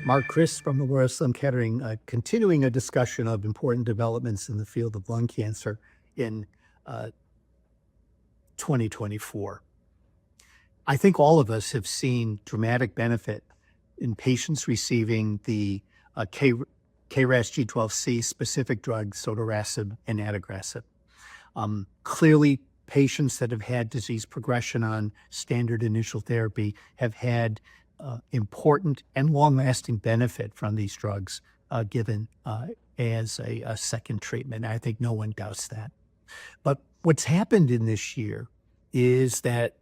Mark Kris from Memorial Sloan Kettering, continuing a discussion of important developments in the field of lung cancer in 2024. I think all of us have seen dramatic benefit in patients receiving the KRAS G12C specific drugs, sotorasib and adagrasib. Clearly, patients that have had disease progression on standard initial therapy have had important and long-lasting benefit from these drugs given as a second treatment. I think no one doubts that. But what's happened in this year is that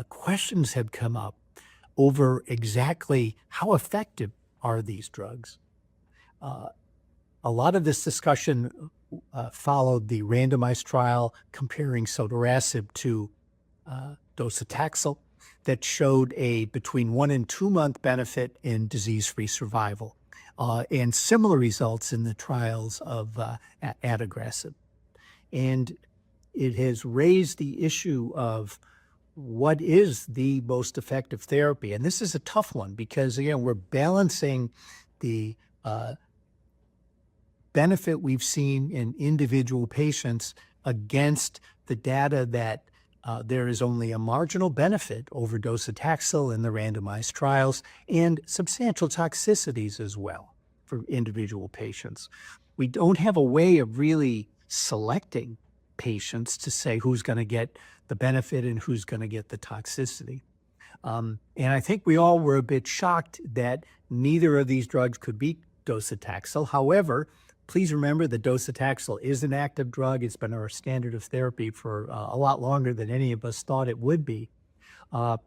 questions have come up over exactly how effective are these drugs. A lot of this discussion followed the randomized trial comparing sotorasib to docetaxel that showed a between 1 and 2 month benefit in disease-free survival, and similar results in the trials of adagrasib. And it has raised the issue of what is the most effective therapy. And this is a tough one because, again, we're balancing the benefit we've seen in individual patients against the data that there is only a marginal benefit over docetaxel in the randomized trials and substantial toxicities as well for individual patients. We don't have a way of really selecting patients to say who's going to get the benefit and who's going to get the toxicity. And I think we all were a bit shocked that neither of these drugs could beat docetaxel. However, please remember that docetaxel is an active drug. It's been our standard of therapy for a lot longer than any of us thought it would be. And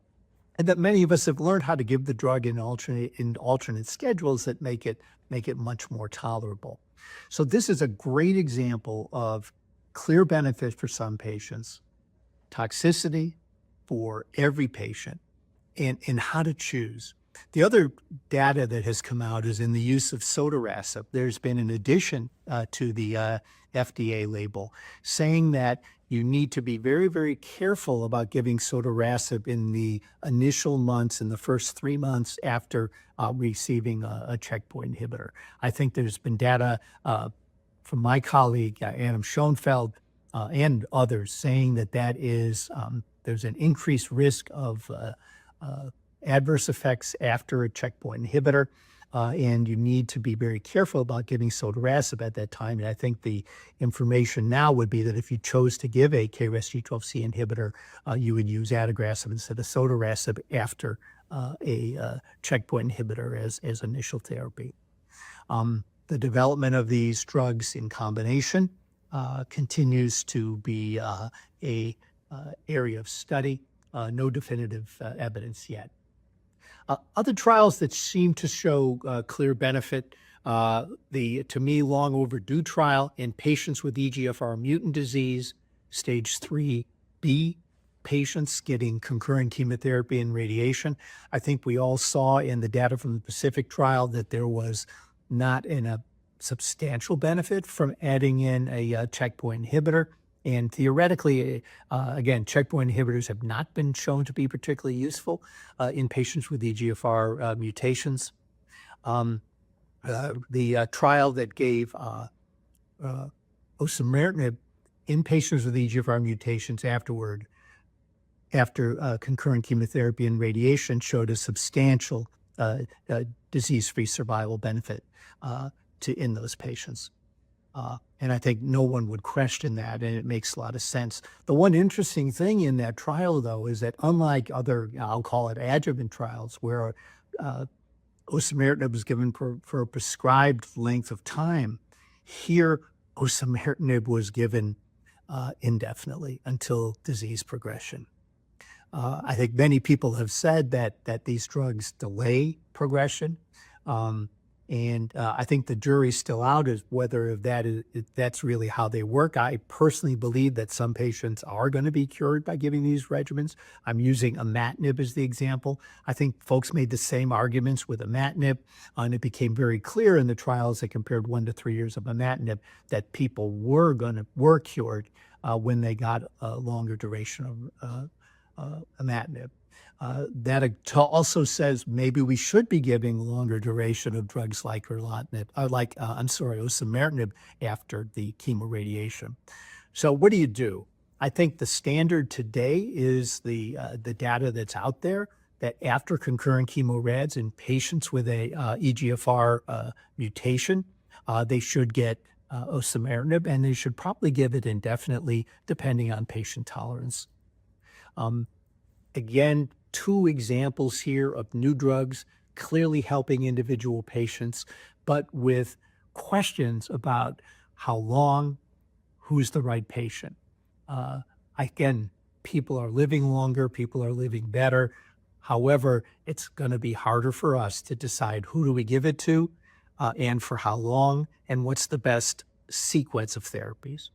that many of us have learned how to give the drug in alternate schedules that make it much more tolerable. So this is a great example of clear benefit for some patients, toxicity for every patient, and how to choose. The other data that has come out is in the use of sotorasib. There's been an addition to the FDA label saying that you need to be very, very careful about giving sotorasib in the initial months, in the first 3 months after receiving a checkpoint inhibitor. I think there's been data from my colleague, Adam Schoenfeld, and others saying that is there's an increased risk of adverse effects after a checkpoint inhibitor, and you need to be very careful about giving sotorasib at that time. And I think the information now would be that if you chose to give a KRAS G12C inhibitor, you would use adagrasib instead of sotorasib after a checkpoint inhibitor as initial therapy. The development of these drugs in combination continues to be a area of study. No definitive evidence yet. Other trials that seem to show clear benefit, the, to me, long overdue trial in patients with EGFR mutant disease, stage 3B patients getting concurrent chemotherapy and radiation. I think we all saw in the data from the Pacific trial that there was not a substantial benefit from adding in a checkpoint inhibitor. And theoretically, again, checkpoint inhibitors have not been shown to be particularly useful in patients with EGFR mutations. The trial that gave osimertinib in patients with EGFR mutations after concurrent chemotherapy and radiation showed a substantial disease-free survival benefit in those patients. And I think no one would question that, and it makes a lot of sense. The one interesting thing in that trial, though, is that unlike other, I'll call it adjuvant trials, where osimertinib was given for a prescribed length of time, here osimertinib was given indefinitely until disease progression. I think many people have said that these drugs delay progression. And I think the jury's still out as whether that's really how they work. I personally believe that some patients are going to be cured by giving these regimens. I'm using imatinib as the example. I think folks made the same arguments with imatinib, and it became very clear in the trials that compared 1 to 3 years of imatinib that people were cured when they got a longer duration of imatinib. That also says maybe we should be giving longer duration of drugs like erlotinib, osimertinib after the chemoradiation. So what do? I think the standard today is the data that's out there that after concurrent chemorads in patients with a EGFR mutation, they should get osimertinib, and they should probably give it indefinitely depending on patient tolerance. Again, two examples here of new drugs clearly helping individual patients, but with questions about how long, who's the right patient. Again, people are living longer, people are living better. However, it's going to be harder for us to decide who do we give it to and for how long, and what's the best sequence of therapies.